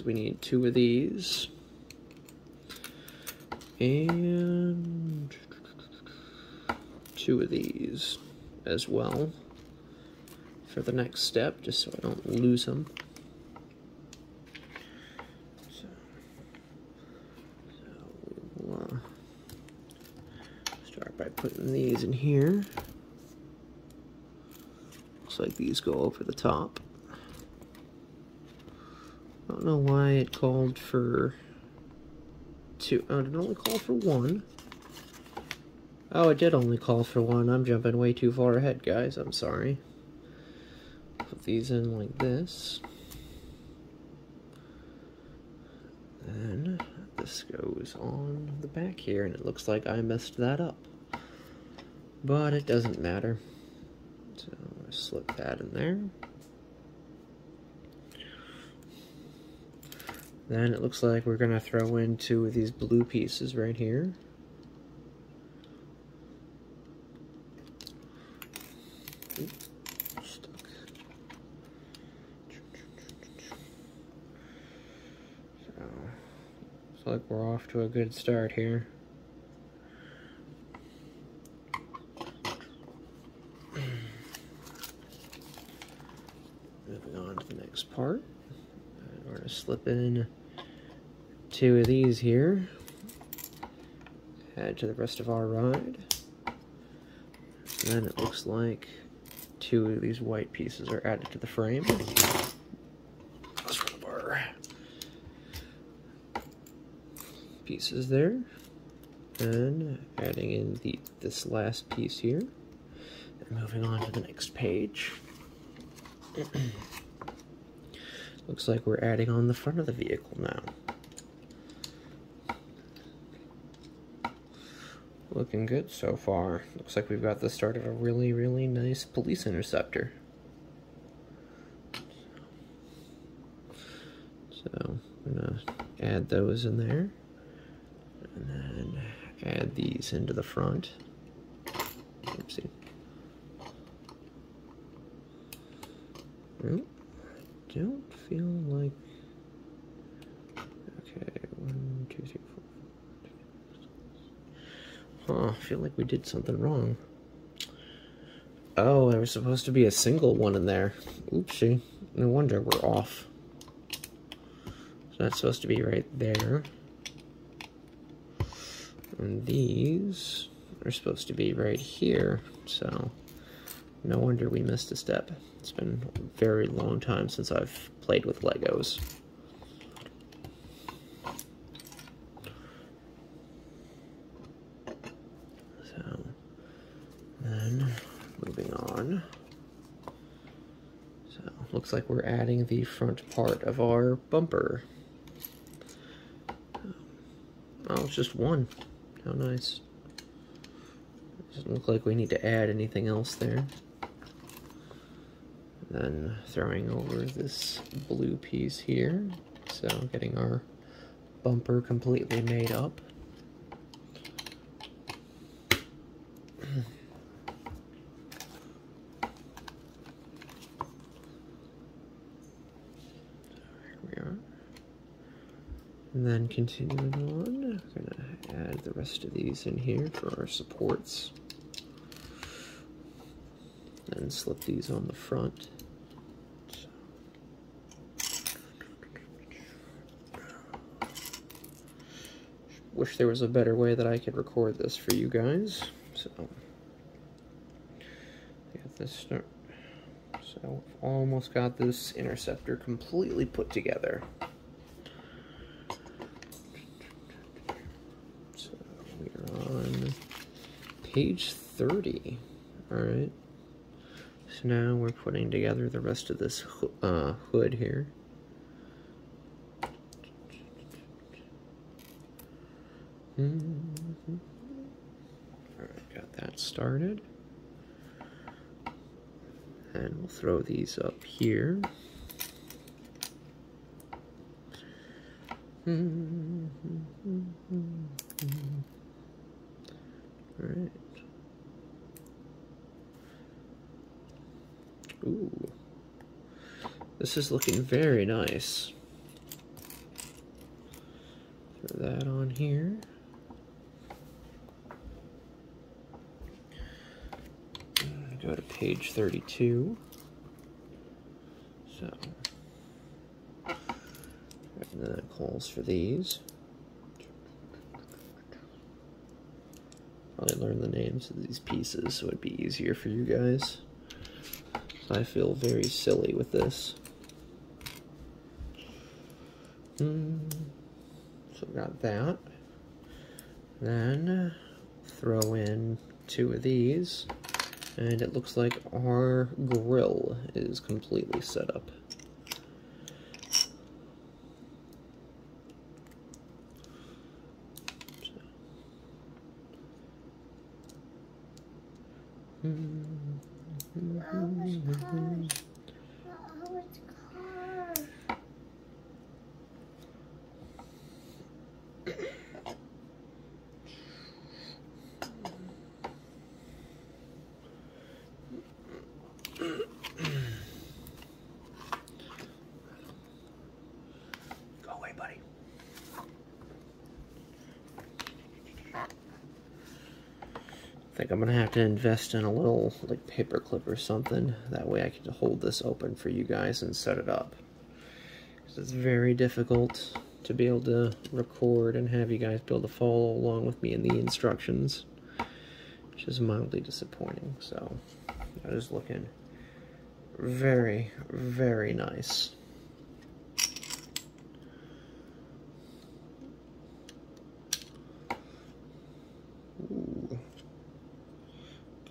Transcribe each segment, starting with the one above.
we need 2 of these. And 2 of these as well for the next step, just so I don't lose them. So we'll start by putting these in here. Looks like these go over the top. I don't know why it called for 2. Oh, it only called for 1. Oh, it did only call for 1. I'm jumping way too far ahead, guys. I'm sorry. Put these in like this. Then this goes on the back here, and it looks like I messed that up. But it doesn't matter. So I'm going to slip that in there. Then it looks like we're going to throw in 2 of these blue pieces right here. Stuck. So, looks like we're off to a good start here. Moving on to the next part. We're going to slip in 2 of these here. Add to the rest of our ride. And then it looks like 2 of these white pieces are added to the frame. That's one of our pieces there. And adding in this last piece here. And moving on to the next page. Looks like we're adding on the front of the vehicle now. Looking good so far. Looks like we've got the start of a really, really nice police interceptor. So I'm gonna add those in there. And then add these into the front. Oopsie. Oh, I don't feel like... Okay, 1, 2, 3, 4. Huh, I feel like we did something wrong. Oh, there was supposed to be a single one in there. Oopsie. No wonder we're off. So that's supposed to be right there. And these are supposed to be right here. So no wonder we missed a step. It's been a very long time since I've played with Legos. So, then, moving on. So, looks like we're adding the front part of our bumper. Oh, it's just 1. How nice. Doesn't look like we need to add anything else there. Then throwing over this blue piece here, so getting our bumper completely made up. Here we are. And then continuing on, we're gonna add the rest of these in here for our supports. And slip these on the front. Wish there was a better way that I could record this for you guys. So, get this start. So, we've almost got this interceptor completely put together. So, we're on page 30. Alright. So now we're putting together the rest of this hood here. Alright, got that started. And we'll throw these up here. Alright. Ooh. This is looking very nice. Throw that on here. Go to page 32. So, and then that calls for these. Probably learn the names of these pieces so it'd be easier for you guys. So I feel very silly with this. So got that. Then throw in 2 of these. And it looks like our grill is completely set up. Go away, buddy. I think I'm gonna have to invest in a little like paper clip or something. That way I can hold this open for you guys and set it up. Because it's very difficult to be able to record and have you guys be able to follow along with me in the instructions, which is mildly disappointing. So that is looking very, very nice. Ooh.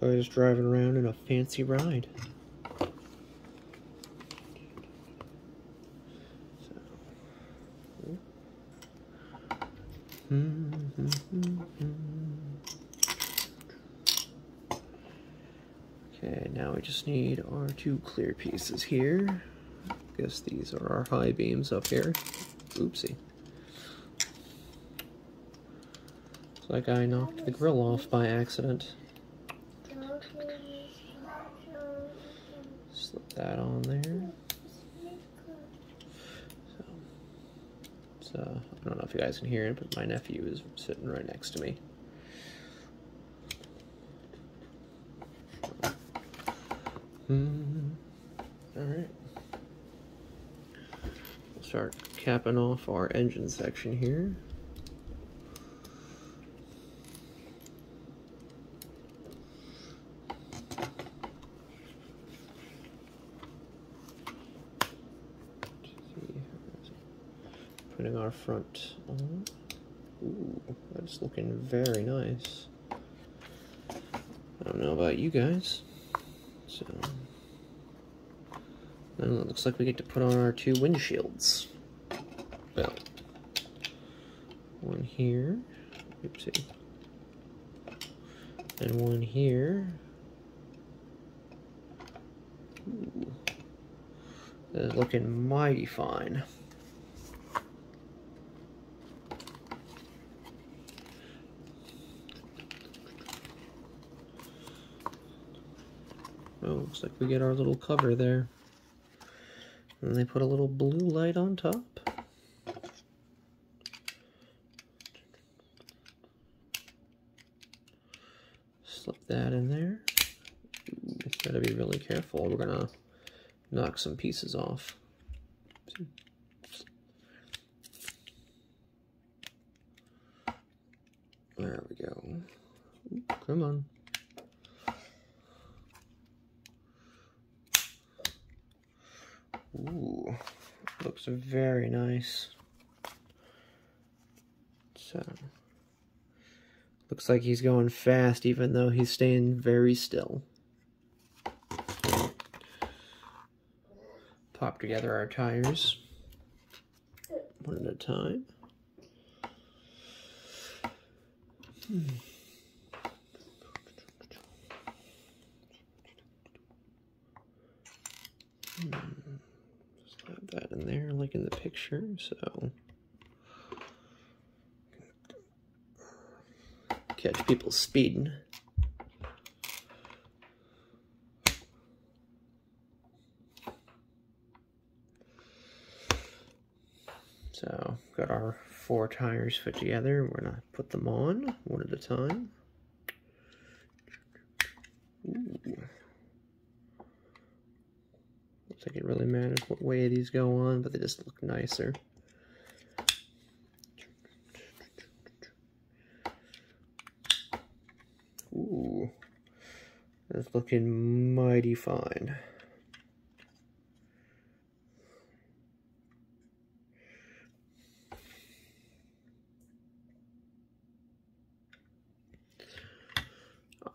Guys driving around in a fancy ride. Okay, now we just need our 2 clear pieces here. I guess these are our high beams up here. Oopsie. It's like I knocked the grill off by accident. Slip that on there. So, I don't know if you guys can hear it, but my nephew is sitting right next to me. Alright. We'll start capping off our engine section here. Putting our front on. Ooh, that's looking very nice. I don't know about you guys. So, then it looks like we get to put on our 2 windshields. Well, one here. Oopsie. And one here. Ooh, that is looking mighty fine. Oh, looks like we get our little cover there. And they put a little blue light on top. Slip that in there. Ooh, gotta be really careful. We're gonna knock some pieces off. There we go. Ooh, come on. Ooh, looks very nice. So, looks like he's going fast even though he's staying very still. Pop together our tires one at a time. Just have that in there like in the picture, so catch people speeding. So So, got our 4 tires fit together. We're going to put them on one at a time. Ooh. Looks like it really matters what way these go on, but they just look nicer. Ooh, that's looking mighty fine.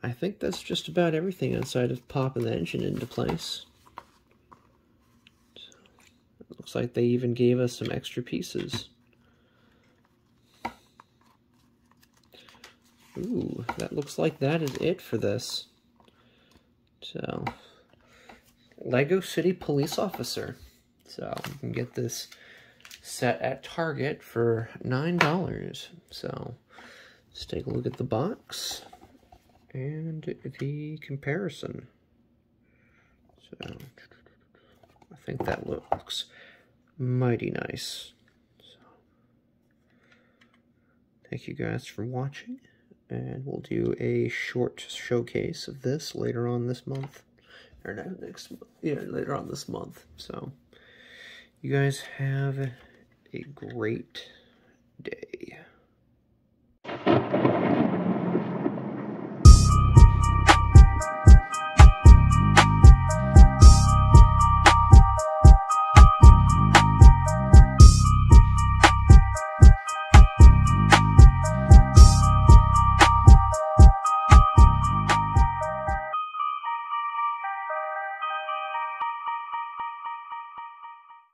I think that's just about everything outside of popping the engine into place. It looks like they even gave us some extra pieces. Ooh, that looks like that is it for this. So, Lego City Police Officer. So, you can get this set at Target for $9. So, let's take a look at the box and the comparison. So, I think that looks mighty nice. So, thank you guys for watching, and we'll do a short showcase of this later on this month, or no, next month. Yeah, later on this month. So, you guys have a great day.